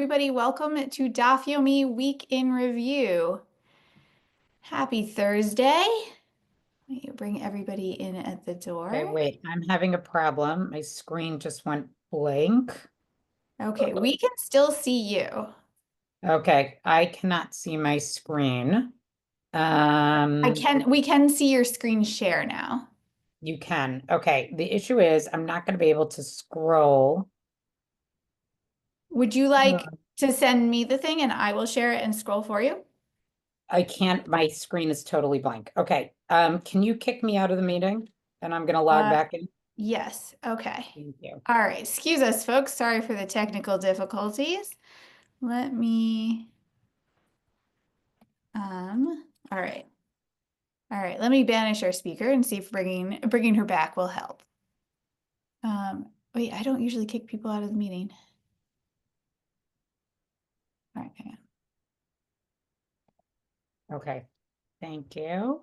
Everybody, welcome to Daf Yomi Week in Review. Happy Thursday. Let me bring everybody in at the Okay, door. wait, I'm having a problem. My screen just went blank. Okay, we can still see you. Okay, I cannot see my screen. Um, We can see your screen share now. you can. Okay, the issue is I'm not going to be able to scroll. Would you like Uh, to send me the thing and I will share it and scroll for you? I can't, my screen is totally blank. Okay, can you kick me out of the meeting? And I'm going to log Uh, back in. yes. Okay. Thank you. All right. Excuse us, folks. Sorry for the technical difficulties. Let me, all right. All right, let me banish our speaker and see if bringing her back will help. Wait, I don't usually kick people out of the meeting. All right, hang on. Okay, thank you. Oh,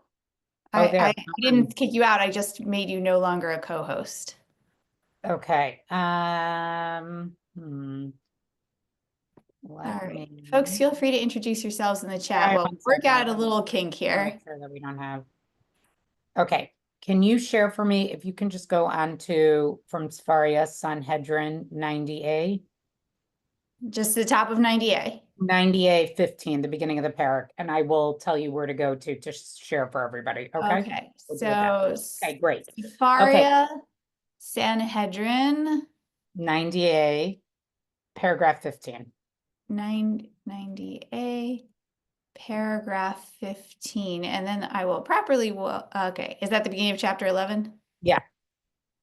I there. didn't kick you out. I just made you no longer a co-host. Okay. All Let right, folks, me. feel free to introduce yourselves in the chat. Sorry, We'll one work second. out a little kink I want to here. make sure that we don't have. Okay. Can you share for me if you can just go on to from Sfaria Sanhedrin 90a? Just the top of 90A. 90a 15, the beginning of the parak, and I will tell you where to go to share for everybody. Okay. Okay, We'll do it that way. so Okay, great. Okay. Faria, Sanhedrin, 90a paragraph 15. 990A. Paragraph 15, and then I will properly, okay, is that the beginning of chapter 11? Yeah.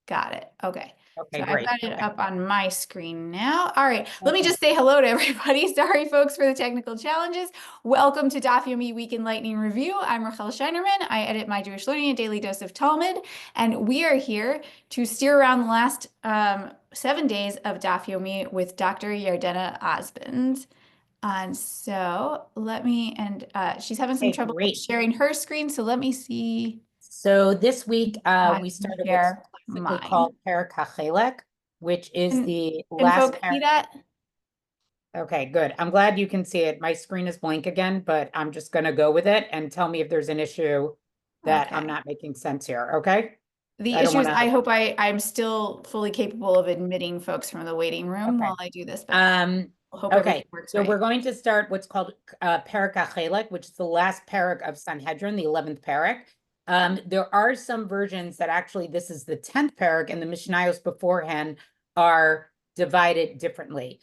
Got it. Okay. Okay, So I've great. got it Okay. up on my screen now. All right. Let me Okay. just say hello to everybody. Sorry, folks, for the technical challenges. Welcome to Daf Yomi Week in Lightning Review. I'm Rachel Scheinerman. I edit My Jewish Learning, a daily dose of Talmud, and we are here to steer around the last 7 days of Daf Yomi with Dr. Yardena Osband. And so let me, and she's having some Okay, trouble great. sharing her screen. So let me see. So this week I we can started what's share classically mine. called parak HaChelek, which is the Can last folks see parak. that? Okay, good. I'm glad you can see it. My screen is blank again, but I'm just going to go with it and tell me if there's an issue that I'm Okay. not making sense here. Okay. The I don't issue want is to. I hope I'm still fully capable of admitting folks from the waiting room Okay. while I do this, but Um, I hope everything okay. works So right. we're going to start what's called parak HaChelek, which is the last parak of Sanhedrin, the 11th parak. There are some versions that actually this is the 10th parak, and the Mishnayos beforehand are divided differently.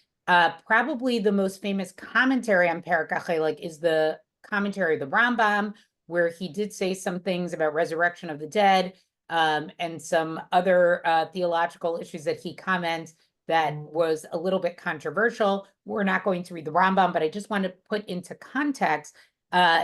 Probably the most famous commentary on parak HaChelek is the commentary of the Rambam, where he did say some things about resurrection of the dead, and some other theological issues that he comments that was a little bit controversial. We're not going to read the Rambam, but I just want to put into context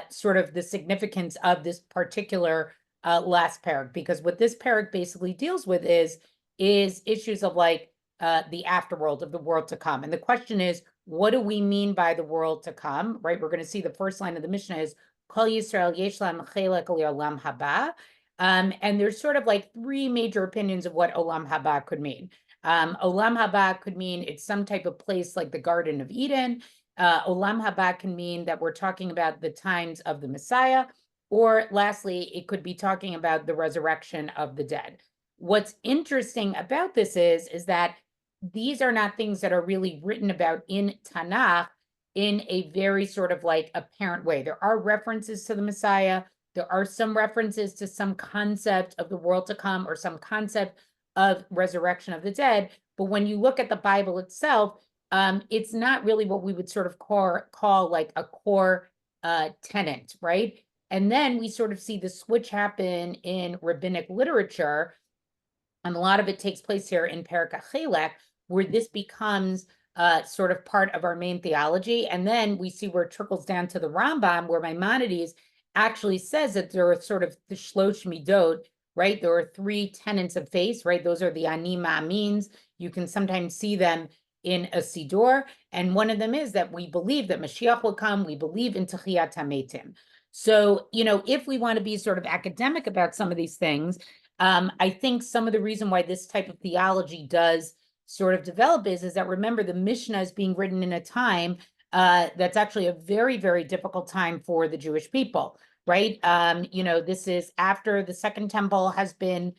sort of the significance of this particular last parak, because what this parak basically deals with is issues of like the afterworld, of the world to come. And the question is, what do we mean by the world to come, right? We're going to see the first line of the Mishnah is, Kol Yisrael yesh lam chelek le'olam haba. And there's sort of like three major opinions of what olam haba could mean. Olam haba could mean it's some type of place like the Garden of Eden. Olam haba can mean that we're talking about the times of the Messiah. Or lastly, it could be talking about the resurrection of the dead. What's interesting about this is that these are not things that are really written about in Tanakh in a very sort of like apparent way. There are references to the Messiah. There are some references to some concept of the world to come or some concept of resurrection of the dead. But when you look at the Bible itself, it's not really what we would sort of call like a core tenet, right? And then we sort of see the switch happen in rabbinic literature, and a lot of it takes place here in Perek HaChelek, where this becomes sort of part of our main theology. And then we see where it trickles down to the Rambam, where Maimonides actually says that there are sort of the shlosh midot, right? There are three tenets of faith, right? Those are the ani ma'amins. You can sometimes see them in a siddur. And one of them is that we believe that Mashiach will come. We believe in Techiyat HaMetim. So, if we want to be sort of academic about some of these things, I think some of the reason why this type of theology does sort of develop is that remember the Mishnah is being written in a time that's actually a very, very difficult time for the Jewish people, right? This is after the Second Temple has been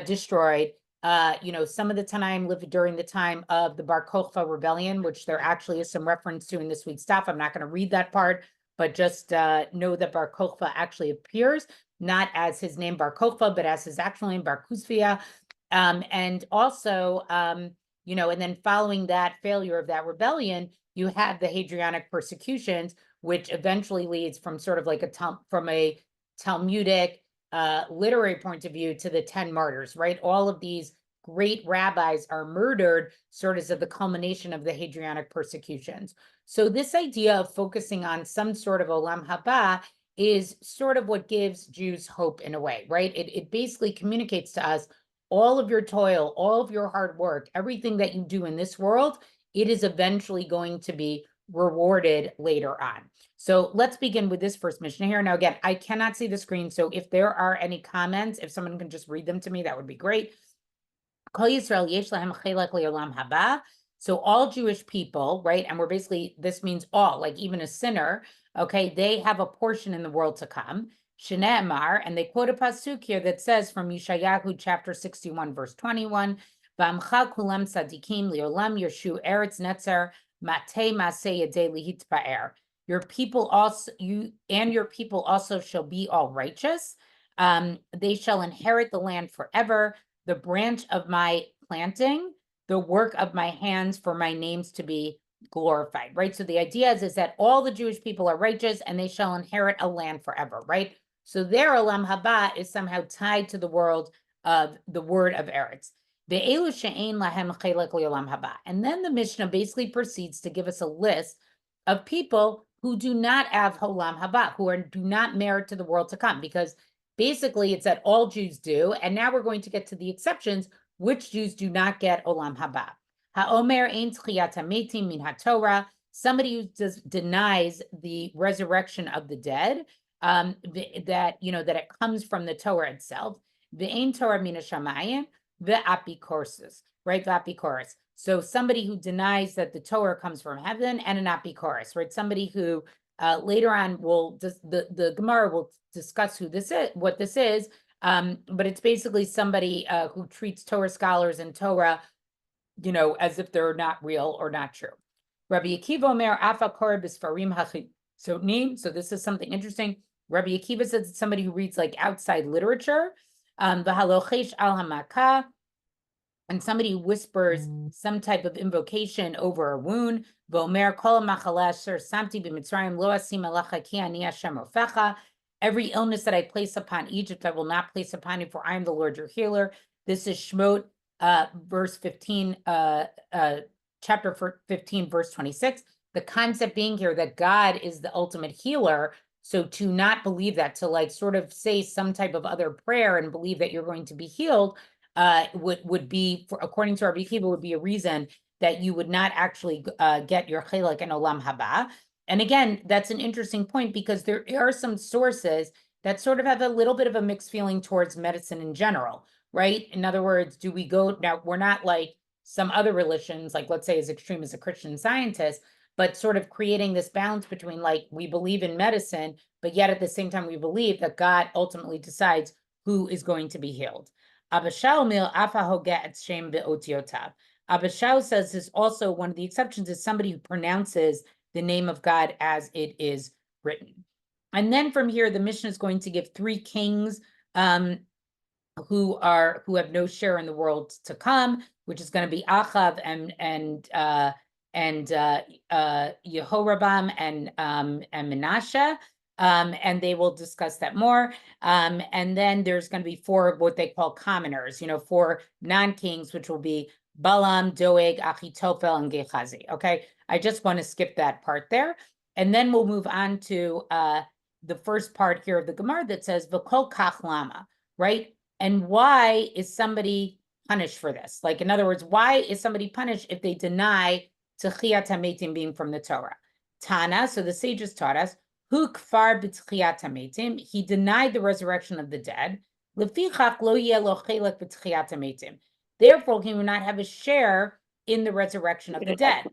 destroyed. Some of the Tanaim lived during the time of the Bar Kokhba rebellion, which there actually is some reference to in this week's stuff. I'm not going to read that part, but just know that Bar Kokhba actually appears not as his name Bar Kokhba, but as his actual name Bar Kuzvia. And also, and then following that failure of that rebellion, you have the Hadrianic persecutions, which eventually leads from sort of like from a Talmudic literary point of view to the 10 martyrs, right? All of these great rabbis are murdered sort of as the culmination of the Hadrianic persecutions. So this idea of focusing on some sort of Olam Haba is sort of what gives Jews hope in a way, right? It basically communicates to us all of your toil, all of your hard work, everything that you do in this world, it is eventually going to be rewarded later on. So let's begin with this first Mishnah here. Now, again, I cannot see the screen. So if there are any comments, if someone can just read them to me, that would be great. Kol Yisrael yesh lahem chelek le'olam haba. So all Jewish people, right? And we're basically, this means all, like even a sinner, okay, they have a portion in the world to come. Shne'emar, and they quote a pasuk here that says from Yeshayahu chapter 61, verse 21, V'amcha kulam tzadikim li'olam yeshu eretz netzer matei maseh yedei lihitba'er. Your people also, your people also shall be all righteous. They shall inherit the land forever, the branch of my planting, the work of my hands for my names to be glorified, right? So the idea is that all the Jewish people are righteous and they shall inherit a land forever, right? So their Olam Haba is somehow tied to the world of the word of Eretz. And then the Mishnah basically proceeds to give us a list of people who do not have Olam Haba, who do not merit to the world to come, because basically it's that all Jews do. And now we're going to get to the exceptions, which Jews do not get Olam Haba. Ha'omer ein tchiyat hametim min haTorah, somebody who denies the resurrection of the dead, that it comes from the Torah itself. Ve'ein Torah min hashamayim ve'apikoros, right? Ve'apikoros. So somebody who denies that the Torah comes from heaven and an apikoros, right? Somebody who later on will the Gemara will discuss what this is, but it's basically somebody who treats Torah scholars and Torah, as if they're not real or not true. Rabbi Akiva Omer Afa Korah B'Sfarim Hachisonim. So this is something interesting. Rabbi Akiva says it's somebody who reads like outside literature. V'halochesh al hamakah, and somebody who whispers some type of invocation over a wound. V'omer kol machala asher samti b'Mitzrayim lo asim alacha ki ani Hashem rofecha. Every illness that I place upon Egypt, I will not place upon you, for I am the Lord your healer. This is Shemot, verse 15, chapter 15, verse 26. The concept being here that God is the ultimate healer. So to not believe that, to like sort of say some type of other prayer and believe that you're going to be healed, would be, according to Rabbi Akiva, would be a reason that you would not actually get your chelek and olam haba. And again, that's an interesting point, because there are some sources that sort of have a little bit of a mixed feeling towards medicine in general, right? In other words, do we go, now we're not like some other religions, like let's say as extreme as a Christian Scientist, but sort of creating this balance between like, we believe in medicine, but yet at the same time, we believe that God ultimately decides who is going to be healed. Abishal mil afa hoget shem be'otiotav. Abishal says is also one of the exceptions is somebody who pronounces the name of God as it is written. And then from here, the Mishnah is going to give 3 kings who have no share in the world to come, which is going to be Achav and Yehoram and Menashe. And they will discuss that more. And then there's going to be 4 what they call commoners, 4 non-kings, which will be Balaam, Doeg, Achitophel, and Gehazi. Okay, I just want to skip that part there. And then we'll move on to the first part here of the Gemara that says, V'kol kach lama, right? And why is somebody punished for this? Like, in other words, why is somebody punished if they deny Tchiyat HaMetim being from the Torah? Tana, so the sages taught us, Hu kfar b'tchiyat HaMetim, he denied the resurrection of the dead. Lefichach lo yeh lo chelek b'tchiyat HaMetim. Therefore, he will not have a share in the resurrection of the dead.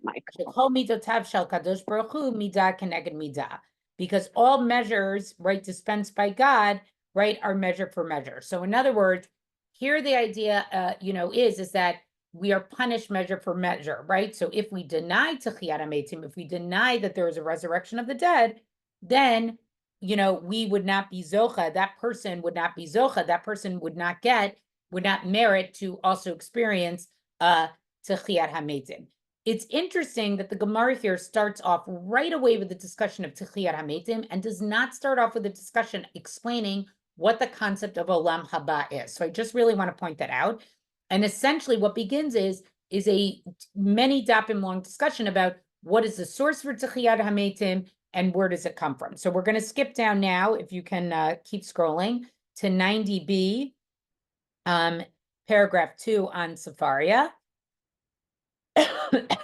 Because all measures, right, dispensed by God, right, are measure for measure. So in other words, here the idea, is that we are punished measure for measure, right? So if we deny Techiyat HaMetim, if we deny that there is a resurrection of the dead, then, we would not be Zocha. That person would not be Zocha. That person would not merit to also experience Techiyat HaMetim. It's interesting that the Gemara here starts off right away with the discussion of Techiyat HaMetim and does not start off with a discussion explaining what the concept of Olam Haba is. So I just really want to point that out. And essentially what begins is a many dapim long discussion about what is the source for Techiyat HaMetim and where does it come from. So we're going to skip down now, if you can keep scrolling, to 90b, paragraph 2 on Safaria.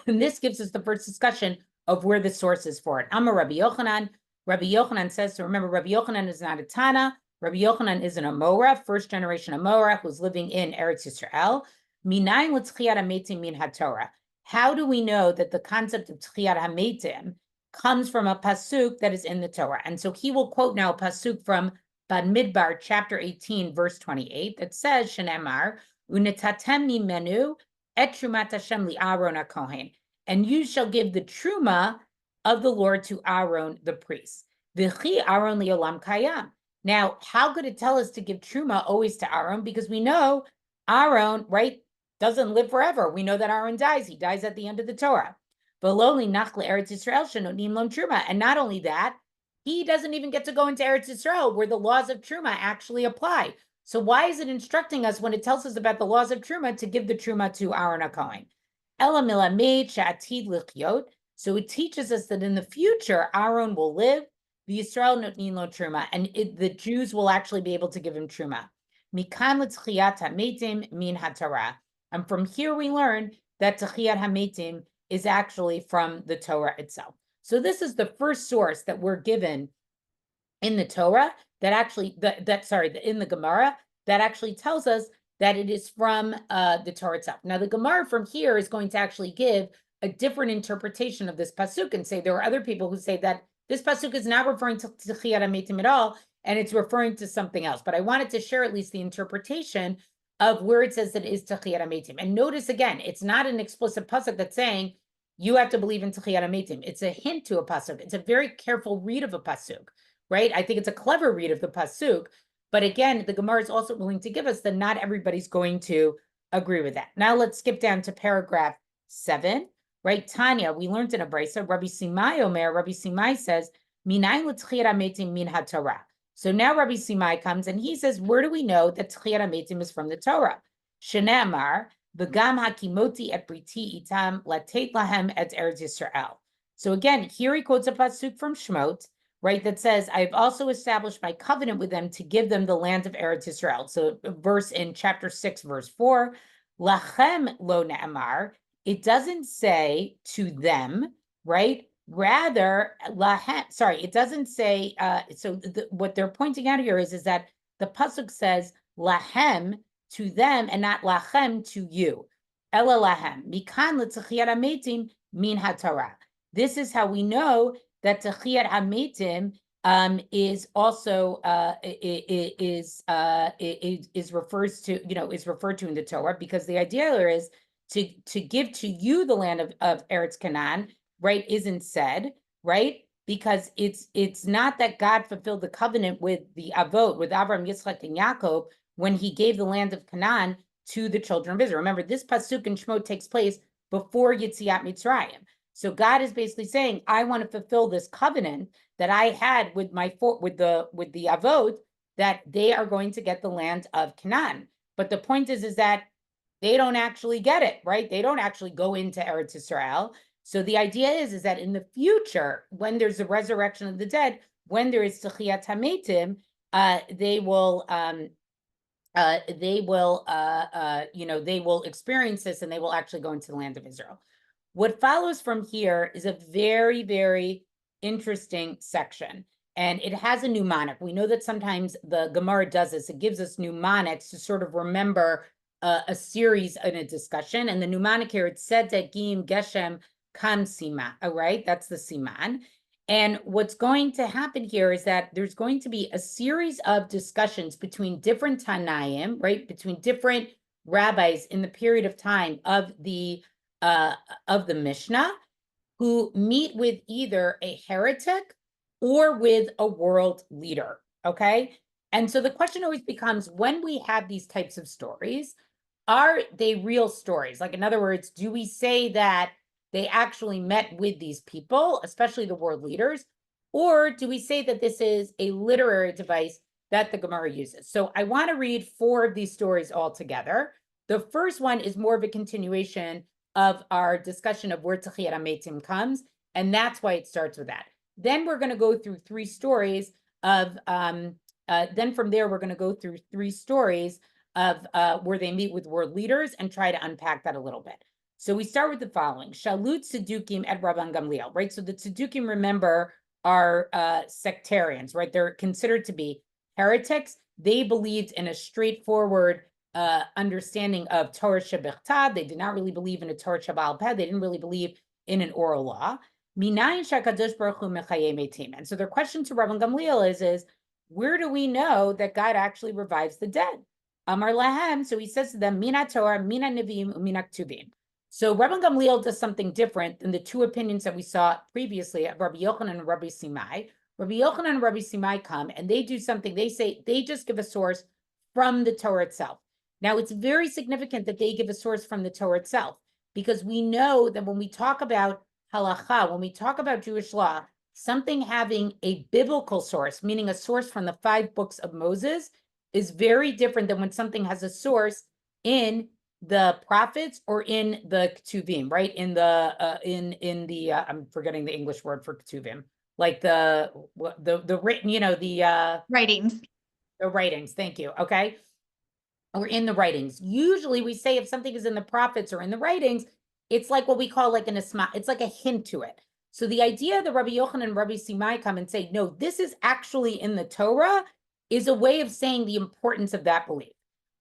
And this gives us the first discussion of where the source is for it. Amar Rabbi Yochanan. Rabbi Yochanan says, so remember, Rabbi Yochanan is not a Tana. Rabbi Yochanan is an Amora, first generation Amora, who's living in Eretz Yisrael. Minayin l'tchiyat hametim min haTorah. How do we know that the concept of tchiyat hametim comes from a pasuk that is in the Torah? And so he will quote now a pasuk from Bamidbar, chapter 18, verse 28, that says, Shenemar, unetatem mimenu et trumat Hashem li Aaron HaKohen, and you shall give the truma of the Lord to Aaron the priest. V'chi Aaron li'olam kayam. Now, how could it tell us to give truma always to Aaron? Because we know Aaron, right, doesn't live forever. We know that Aaron dies. He dies at the end of the Torah. V'lo linach le'eretz Yisrael shenotim lom truma. And not only that, he doesn't even get to go into Eretz Yisrael where the laws of truma actually apply. So why is it instructing us when it tells us about the laws of truma to give the truma to Aaron HaKohen? Ela milamed she'atid lichyot. So it teaches us that in the future, Aaron will live, the Yisrael notnin lo truma, and the Jews will actually be able to give him truma. Mikan l'tchiyat hametim min haTorah. And from here we learn that tchiyat hametim is actually from the Torah itself. So this is the first source that we're given in the Torah that actually, in the Gemara, that actually tells us that it is from the Torah itself. Now, the Gemara from here is going to actually give a different interpretation of this pasuk and say there are other people who say that this pasuk is not referring to Techiyat HaMetim at all, and it's referring to something else. But I wanted to share at least the interpretation of where it says that it is Techiyat HaMetim. And notice again, it's not an explicit pasuk that's saying you have to believe in Techiyat HaMetim. It's a hint to a pasuk. It's a very careful read of a pasuk, right? I think it's a clever read of the pasuk. But again, the Gemara is also willing to give us that not everybody's going to agree with that. Now let's skip down to paragraph 7, right? Tanya, we learned in a brisa, Rabbi Simai says, Minayin l'tchiyat hametim min haTorah. So now Rabbi Simai comes and he says, where do we know that tchiyat hametim is from the Torah? Shene'amar, v'gam hakimoti et briti itam latet lahem et Eretz Yisrael. So again, here he quotes a pasuk from Shmot, right, that says, I've also established my covenant with them to give them the land of Eretz Yisrael. So a verse in chapter 6, verse 4, Lachem lo ne'amar, it doesn't say to them, right? Rather, lahem, it doesn't say, what they're pointing out here is that the pasuk says lahem to them and not lachem to you. Ela lahem, mikan l'tchiyat hametim min haTorah. This is how we know that Techiyat HaMetim is also is referred to in the Torah, because the idea is to give to you the land of Eretz Canaan, right, isn't said, right? Because it's not that God fulfilled the covenant with the Avot, with Abraham, Yitzchak, and Yaakov, when he gave the land of Canaan to the children of Israel. Remember, this pasuk in Shemot takes place before Yetziat Mitzrayim. So God is basically saying, I want to fulfill this covenant that I had with the Avot, that they are going to get the land of Canaan. But the point is that they don't actually get it, right? They don't actually go into Eretz Yisrael. So the idea is that in the future, when there's a resurrection of the dead, when there is Techiyat HaMetim, they will experience this, and they will actually go into the land of Israel. What follows from here is a very, very interesting section, and it has a mnemonic. We know that sometimes the Gemara does this. It gives us mnemonics to sort of remember a series in a discussion. And the mnemonic here, it's Tzedek Gim Geshem Kam Siman, all right? That's the Siman. And what's going to happen here is that there's going to be a series of discussions between different Tanaim, right? Between different rabbis in the period of time of the Mishnah, who meet with either a heretic or with a world leader, okay? And so the question always becomes, when we have these types of stories, are they real stories? Like, in other words, do we say that they actually met with these people, especially the world leaders, or do we say that this is a literary device that the Gemara uses? So I want to read 4 of these stories all together. The first one is more of a continuation of our discussion of where Techiyat HaMeitim comes, and that's why it starts with that. Then we're going to go through 3 stories of, then from there, we're going to go through 3 stories of where they meet with world leaders and try to unpack that a little bit. So we start with the following. Shalut Tzedukim et Rabban Gamliel, right? So the Tzedukim, remember, are sectarians, right? They're considered to be heretics. They believed in a straightforward understanding of Torah Shebichtav. They did not really believe in a Torah Sheba'al Peh. They didn't really believe in an oral law. Minayin shakadosh baruch hu mechayei metim. And so their question to Rabban Gamliel is, where do we know that God actually revives the dead? Amar lahem. So he says to them, Mina Torah, Mina Nevi'im, Mina Ktuvim. So Rabban Gamliel does something different than the 2 opinions that we saw previously of Rabbi Yochanan and Rabbi Simai. Rabbi Yochanan and Rabbi Simai come and they do something. They say they just give a source from the Torah itself. Now, it's very significant that they give a source from the Torah itself, because we know that when we talk about halacha, when we talk about Jewish law, something having a biblical source, meaning a source from the 5 books of Moses, is very different than when something has a source in the prophets or in the Ketuvim, right? In the I'm forgetting the English word for Ketuvim, like the written, Writings. the writings. Thank you. Okay. Or in the writings. Usually we say if something is in the prophets or in the writings, it's like what we call like an isma, it's like a hint to it. So the idea that Rabbi Yochanan and Rabbi Simai come and say, no, this is actually in the Torah, is a way of saying the importance of that belief.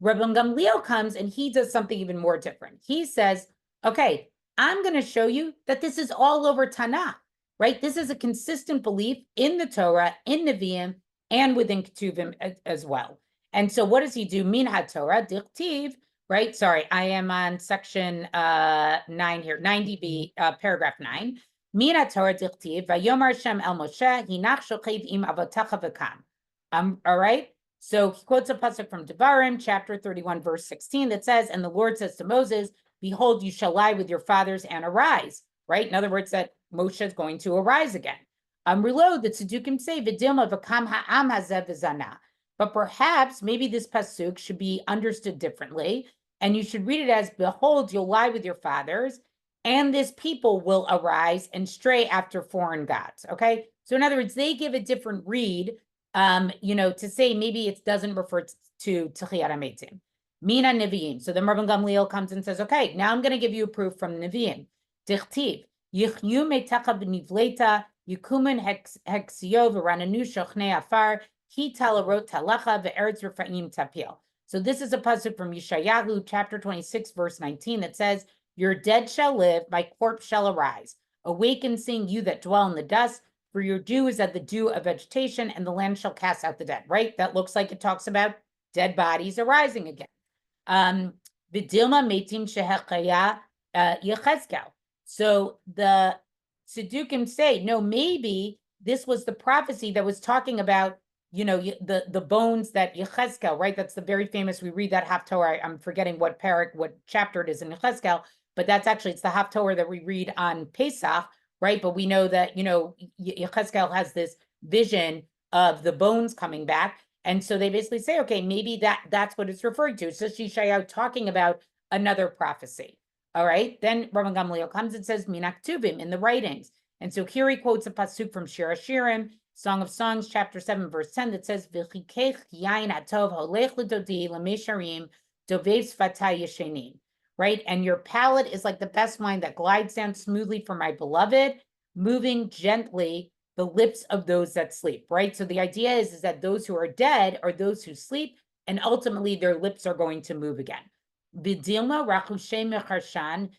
Rabbi Gamliel comes and he does something even more different. He says, okay, I'm going to show you that this is all over Tanakh, right? This is a consistent belief in the Torah, in Nevi'im, and within Ketuvim as well. And so what does he do? Min HaTorah, dichtiv, right? Sorry, I am on section 9 here, 90b, paragraph 9. Min HaTorah dichtiv, vayomar Hashem el Moshe, hinach shochiv im avotecha v'kam. All right? So he quotes a pasuk from Devarim, chapter 31, verse 16, that says, and the Lord says to Moses, behold, you shall lie with your fathers and arise, right? In other words, that Moshe is going to arise again. Reload, the Tzedukim say, v'dilma v'kam ha'am hazev v'zana. But perhaps maybe this pasuk should be understood differently, and you should read it as, behold, you'll lie with your fathers, and this people will arise and stray after foreign gods, okay? So in other words, they give a different read, to say maybe it doesn't refer to Techiyat HaMeitim. Mina Nevi'im. So then Rabban Gamliel comes and says, okay, now I'm going to give you a proof from Nevi'im. Dichtiv, yichyu metecha b'nivleta, yikumen heksio v'rananu shochnei afar, hi talarot talacha ve'eretz refaim tapil. So this is a pasuk from Yeshayahu, chapter 26, verse 19, that says, your dead shall live, my corpse shall arise. Awake and sing, you that dwell in the dust, for your dew is at the dew of vegetation, and the land shall cast out the dead, right? That looks like it talks about dead bodies arising again. Vidilma metim shehechaya Yechezkel. So the Tzedukim say, no, maybe this was the prophecy that was talking about, the bones that Yechezkel, right? That's the very famous, we read that Haftorah. I'm forgetting what chapter it is in Yechezkel, but that's actually, it's the Haftorah that we read on Pesach, right? But we know that, Yechezkel has this vision of the bones coming back. And so they basically say, okay, maybe that's what it's referring to. It's just Yeshayahu talking about another prophecy. All right. Then Rabban Gamliel comes and says, Minak Tuvim, in the writings. And so here he quotes a pasuk from Shir Hashirim, Song of Songs, chapter 7, verse 10, that says, V'chikech yain atov holech l'dodi l'mesharim dovev sfatay yeshenim. Right? And your palate is like the best wine that glides down smoothly for my beloved, moving gently the lips of those that sleep, right? So the idea is that those who are dead are those who sleep, and ultimately their lips are going to move again. Bidilma rachushe mecharshan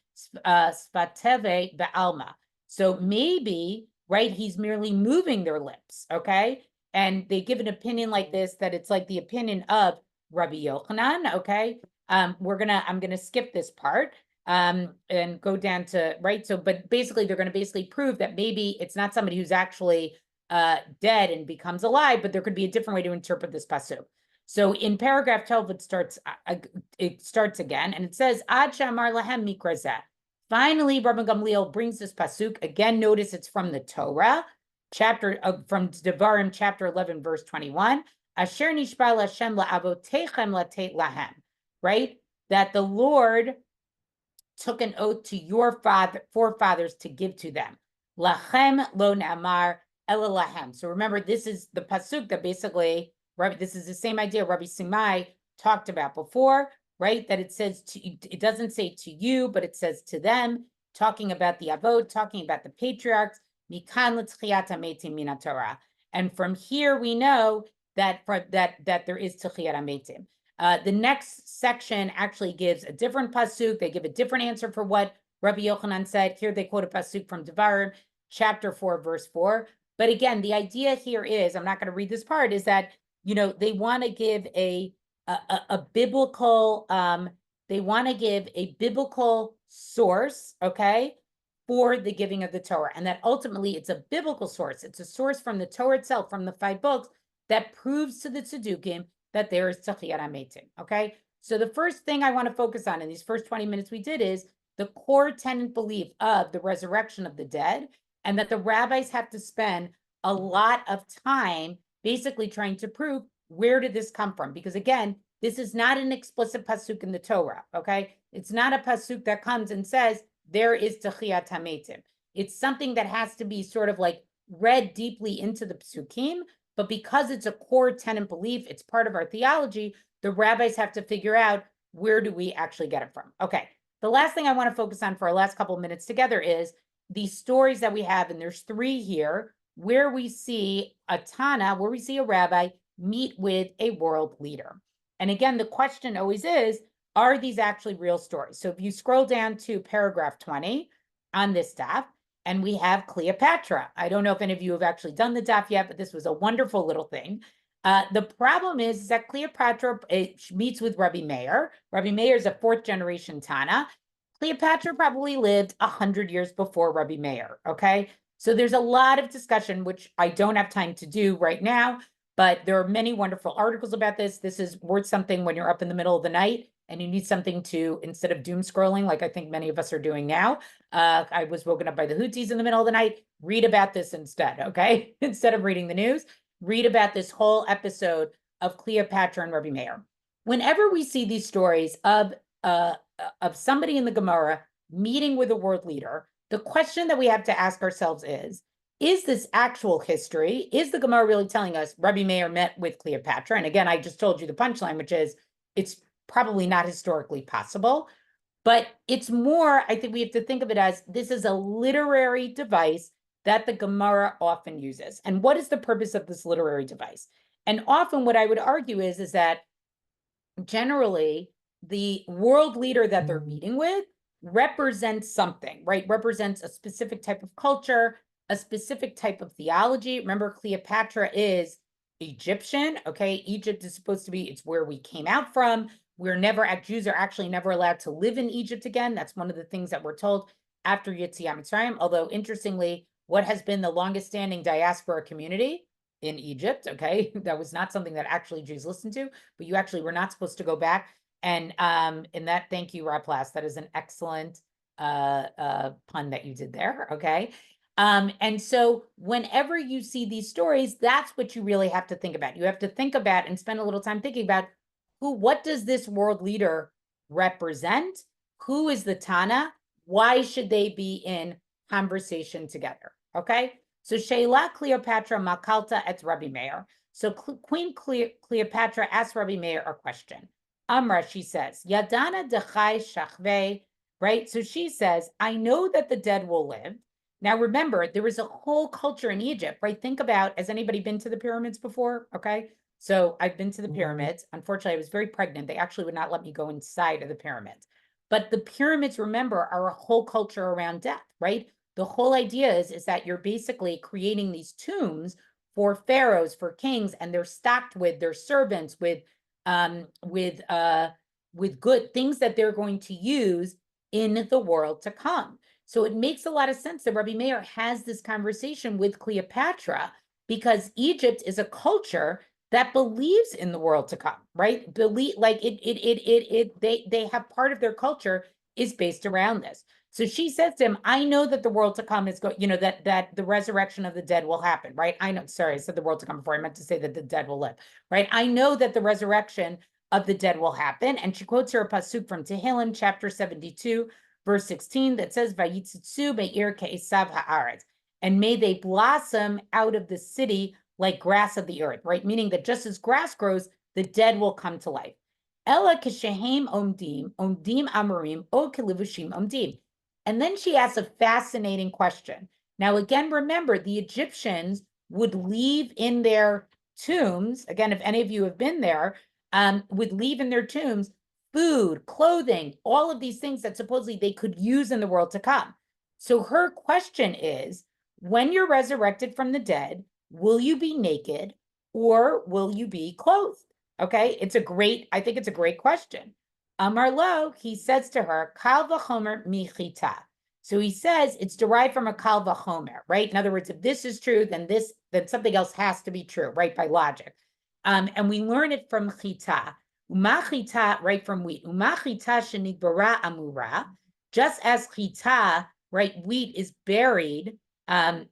spateve be'alma. So maybe, right, he's merely moving their lips, okay? And they give an opinion like this, that it's like the opinion of Rabbi Yochanan, okay? I'm gonna skip this part and go down to, right? So, but basically they're gonna basically prove that maybe it's not somebody who's actually dead and becomes alive, but there could be a different way to interpret this pasuk. So in paragraph 12, it starts again, and it says, Ad Shamar Lahem Mikrazeh. Finally, Rabbi Gamliel brings this pasuk again. Notice it's from the Torah, from Devarim, chapter 11, verse 21. Asher nishba Hashem la'avotechem latet lahem. Right, that the Lord took an oath to your forefathers to give to them. Lachem lo ne'amar ela lahem. So remember, this is the pasuk that basically, right, this is the same idea Rabbi Simai talked about before, right? That it says it doesn't say to you, but it says to them, talking about the avot, talking about the patriarchs. Mikan l'tchiyat hametim min Torah. And from here we know that there is tchiyat hametim. The next section actually gives a different pasuk. They give a different answer for what Rabbi Yochanan said. Here they quote a pasuk from Devarim, chapter 4, verse 4. But again, the idea here is, I'm not going to read this part, is that, they want to give a biblical, they want to give a biblical source, okay, for the giving of the Torah. And that ultimately it's a biblical source. It's a source from the Torah itself, from the 5 books, that proves to the Tzedukim that there is Tachiyat HaMetim, okay? So the first thing I want to focus on in these first 20 minutes we did is the core tenet belief of the resurrection of the dead, and that the rabbis have to spend a lot of time basically trying to prove, where did this come from? Because again, this is not an explicit pasuk in the Torah, okay? It's not a pasuk that comes and says, there is Tachiyat HaMetim. It's something that has to be sort of like read deeply into the psukim, but because it's a core tenet belief, it's part of our theology, the rabbis have to figure out, where do we actually get it from? Okay, the last thing I want to focus on for our last couple of minutes together is these stories that we have, and there's 3 here, where we see a Tana, where we see a rabbi meet with a world leader. And again, the question always is, are these actually real stories? So if you scroll down to paragraph 20 on this daf, and we have Cleopatra. I don't know if any of you have actually done the daf yet, but this was a wonderful little thing. The problem is that Cleopatra meets with Rabbi Meir. Rabbi Meir is a 4th generation Tana. Cleopatra probably lived 100 years before Rabbi Meir, okay? So there's a lot of discussion, which I don't have time to do right now, but there are many wonderful articles about this. This is worth something when you're up in the middle of the night and you need something to, instead of doom scrolling, like I think many of us are doing now. I was woken up by the Houthis in the middle of the night. Read about this instead, okay? Instead of reading the news, read about this whole episode of Cleopatra and Rabbi Meir. Whenever we see these stories of somebody in the Gemara meeting with a world leader, the question that we have to ask ourselves is this actual history? Is the Gemara really telling us Rabbi Meir met with Cleopatra? And again, I just told you the punchline, which is it's probably not historically possible, but it's more, I think we have to think of it as, this is a literary device that the Gemara often uses. And what is the purpose of this literary device? And often what I would argue is that generally the world leader that they're meeting with represents something, right? Represents a specific type of culture, a specific type of theology. Remember, Cleopatra is Egyptian, okay? Egypt is supposed to be, it's where we came out from. Jews are actually never allowed to live in Egypt again. That's one of the things that we're told after Yetziat Mitzrayim. Although, interestingly, what has been the longest standing diaspora community in Egypt, okay? That was not something that actually Jews listened to, but you actually were not supposed to go back. And in that, thank you, Rob Plass. That is an excellent pun that you did there, okay? And so whenever you see these stories, that's what you really have to think about. You have to think about and spend a little time thinking about what does this world leader represent? Who is the Tana? Why should they be in conversation together? Okay. So Sheila Cleopatra Makalta et Rabbi Meir. So Queen Cleopatra asked Rabbi Meir a question. Amra, she says, Yadana dechai shachve, right? So she says, I know that the dead will live. Now, remember, there was a whole culture in Egypt, right? Think about, has anybody been to the pyramids before? Okay. So I've been to the pyramids. Unfortunately, I was very pregnant. They actually would not let me go inside of the pyramids. But the pyramids, remember, are a whole culture around death, right? The whole idea is that you're basically creating these tombs for pharaohs, for kings, and they're stocked with their servants, with good things that they're going to use in the world to come. So it makes a lot of sense that Rabbi Meir has this conversation with Cleopatra because Egypt is a culture that believes in the world to come, right? Believe like they have part of their culture is based around this. So she says to him, I know that the world to come is going, that the resurrection of the dead will happen, right? I know, sorry, I said the world to come before. I meant to say that the dead will live, right? I know that the resurrection of the dead will happen. And she quotes her a pasuk from Tehillim, chapter 72, verse 16, that says, Vayitzitzu be'ir ke'esav ha'aretz, and may they blossom out of the city like grass of the earth, right? Meaning that just as grass grows, the dead will come to life. Ella kishehem omdim amorim, o kilivushim omdim. And then she asks a fascinating question. Now, again, remember, the Egyptians would leave in their tombs, again, if any of you have been there, would leave in their tombs food, clothing, all of these things that supposedly they could use in the world to come. So her question is, when you're resurrected from the dead, will you be naked or will you be clothed? Okay, I think it's a great question. Amar lo, he says to her, kal v'chomer michita. So he says it's derived from a kal v'chomer, right? In other words, if this is true, then something else has to be true, right? By logic. And we learn it from chita. Umachita, right, from wheat. Umachita shenigbara amura. Just as chita, right, wheat is buried naked.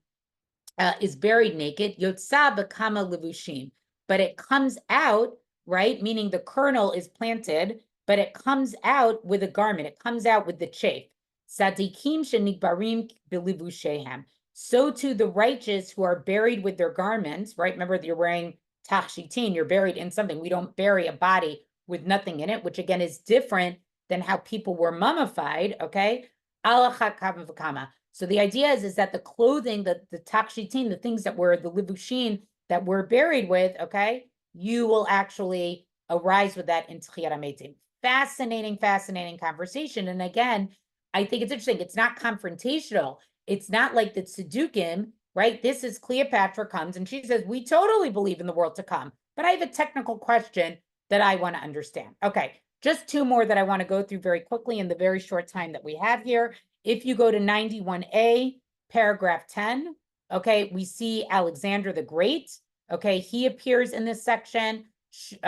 Yotza bekama levushim, but it comes out, right, meaning the kernel is planted, but it comes out with a garment. It comes out with the chaff. Sadikim shenigbarim belivushehem. So too the righteous who are buried with their garments, right? Remember, you're wearing tachshitin, you're buried in something. We don't bury a body with nothing in it, which again is different than how people were mummified, okay? So the idea is that the clothing, the takshitin, the things that were the livushin that we're buried with, okay, you will actually arise with that in Tchiyat HaMetim. Fascinating conversation. And again, I think it's interesting. It's not confrontational. It's not like the Tzedukim, right? This is Cleopatra comes and she says, we totally believe in the world to come, but I have a technical question that I want to understand. Okay, just two more that I want to go through very quickly in the very short time that we have here. If you go to 91a, paragraph 10, okay, we see Alexander the Great. Okay, he appears in this section. He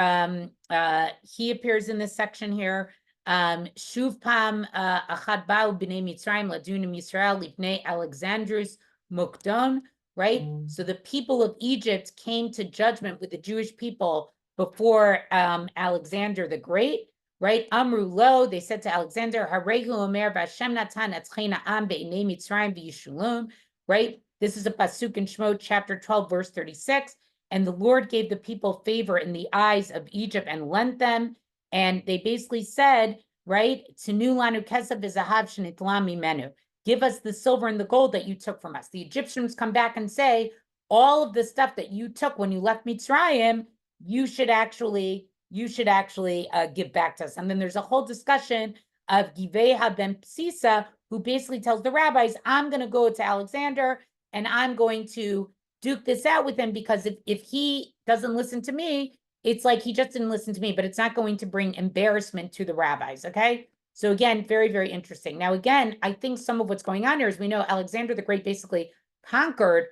appears in this section here. Shuv pam achad ba'u b'nei Mitzrayim ladunim Yisrael lifnei Alexandrus mukdon, right? So the people of Egypt came to judgment with the Jewish people before Alexander the Great, right? Amru lo, they said to Alexander, Harehu omer v'Hashem natan etzchena am be'nei Mitzrayim v'yishulum, right? This is a pasuk in Shemot chapter 12, verse 36. And the Lord gave the people favor in the eyes of Egypt and lent them. And they basically said, right, Tenu lanu kesav v'zahav shenitlam mimenu. Give us the silver and the gold that you took from us. The Egyptians come back and say, all of the stuff that you took when you left Mitzrayim, you should actually give back to us. And then there's a whole discussion of Giveha ben Psisa, who basically tells the rabbis, I'm going to go to Alexander and I'm going to duke this out with him, because if he doesn't listen to me, it's like he just didn't listen to me, but it's not going to bring embarrassment to the rabbis, okay? So again, very interesting. Now, again, I think some of what's going on here is we know Alexander the Great basically conquered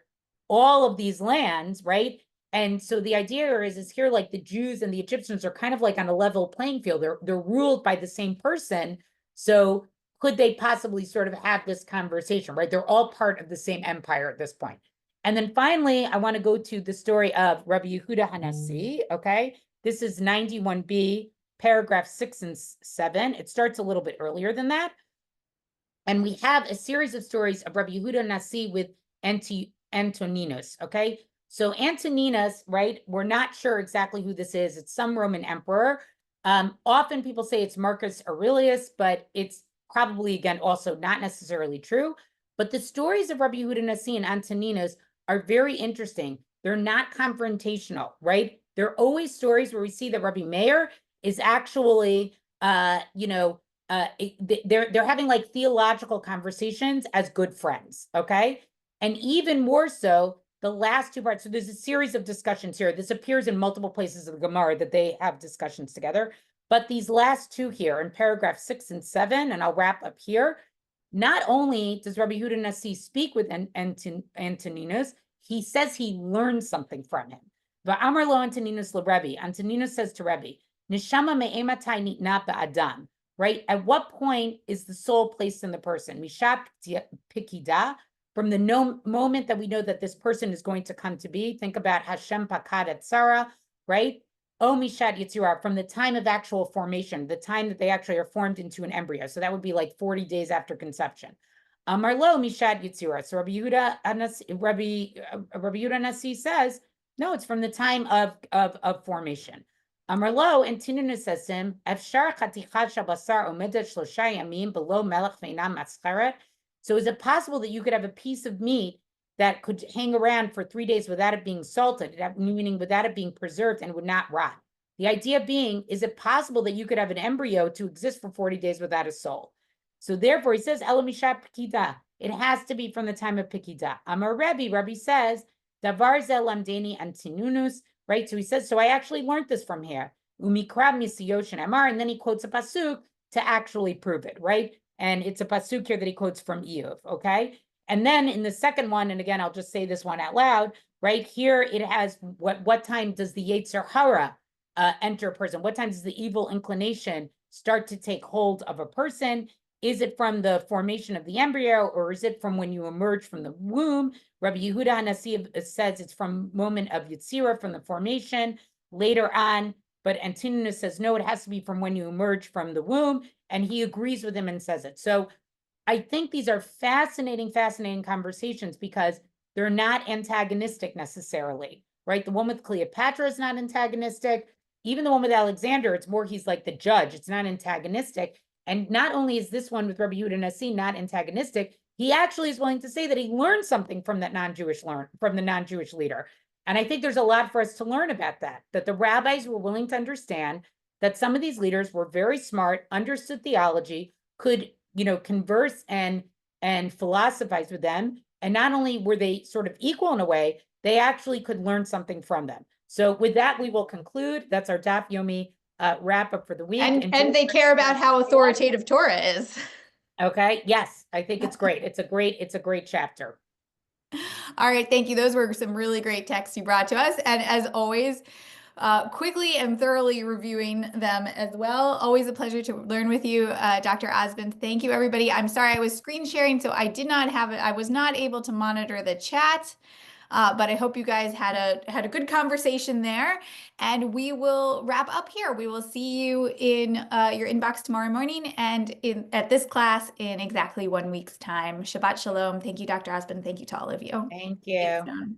all of these lands, right? And so the idea is here, like the Jews and the Egyptians are kind of like on a level playing field. They're ruled by the same person. So could they possibly sort of have this conversation, right? They're all part of the same empire at this point. And then finally, I want to go to the story of Rabbi Yehuda Hanassi, okay? This is 91b, paragraph 6 and 7. It starts a little bit earlier than that. And we have a series of stories of Rabbi Yehuda Hanassi with Antoninus, okay? So Antoninus, right, we're not sure exactly who this is. It's some Roman emperor. Often people say it's Marcus Aurelius, but it's probably, again, also not necessarily true. But the stories of Rabbi Yehuda Hanassi and Antoninus are very interesting. They're not confrontational, right? There are always stories where we see that Rabbi Meir is actually, they're having like theological conversations as good friends, okay? And even more so, the last two parts. So there's a series of discussions here. This appears in multiple places of the Gemara that they have discussions together. But these last two here in paragraph 6 and 7, and I'll wrap up here. Not only does Rabbi Yehuda Nasi speak with Antoninus, he says he learned something from him. Va'amar lo Antoninus leRebbe. Antoninus says to Rebbe, Neshama me'ematai nitna ba'adam. Right? At what point is the soul placed in the person? Mishat pikida, from the moment that we know that this person is going to come to be. Think about Hashem pakad et Sarah, right? O mishat yitzira, from the time of actual formation, the time that they actually are formed into an embryo. So that would be like 40 days after conception. Amar lo mishat yitzira. So Rabbi Yehuda Nasi says, no, it's from the time of formation. Amar lo, and Tinunu says to him, Efshar chatichat shabasar omedet shlosha yamim below melech ve'inam matzcheret. So is it possible that you could have a piece of meat that could hang around for 3 days without it being salted, meaning without it being preserved and would not rot? The idea being, is it possible that you could have an embryo to exist for 40 days without a soul? So therefore, he says, Elamishat Pikida. It has to be from the time of Pikida. Amar Rebbe says, Davar zel lamdeni antinunus, right? So he says, so I actually learned this from here. Umikrab misiyoshin amar, and then he quotes a pasuk to actually prove it, right? And it's a pasuk here that he quotes from Iyov, okay? And then in the second one, and again, I'll just say this one out loud, right here it has what time does the Yetzer Hara enter a person? What time does the evil inclination start to take hold of a person? Is it from the formation of the embryo, or is it from when you emerge from the womb? Rabbi Yehuda HaNasi says it's from moment of Yetzirah, from the formation, later on. But Antoninus says, no, it has to be from when you emerge from the womb. And he agrees with him and says it. So I think these are fascinating conversations because they're not antagonistic necessarily, right? The one with Cleopatra is not antagonistic. Even the one with Alexander, it's more he's like the judge. It's not antagonistic. And not only is this one with Rabbi Yehuda Nasi not antagonistic, he actually is willing to say that he learned something from that from the non-Jewish leader. And I think there's a lot for us to learn about that the rabbis were willing to understand that some of these leaders were very smart, understood theology, could, converse and philosophize with them. And not only were they sort of equal in a way, they actually could learn something from them. So with that, we will conclude. That's our Daf Yomi wrap up for the week. And they care about how authoritative Torah is. Okay. Yes, I think it's great. It's a great chapter. All right, thank you. Those were some really great texts you brought to us. And as always, quickly and thoroughly reviewing them as well. Always a pleasure to learn with you, Dr. Osmond. Thank you, everybody. I'm sorry I was screen sharing, so I did not have it. I was not able to monitor the chat. But I hope you guys had a good conversation there, and we will wrap up here. We will see you in your inbox tomorrow morning and at this class in exactly 1 week's time. Shabbat shalom. Thank you, Dr. Osmond. Thank you to all of you. Thank you. Thanks,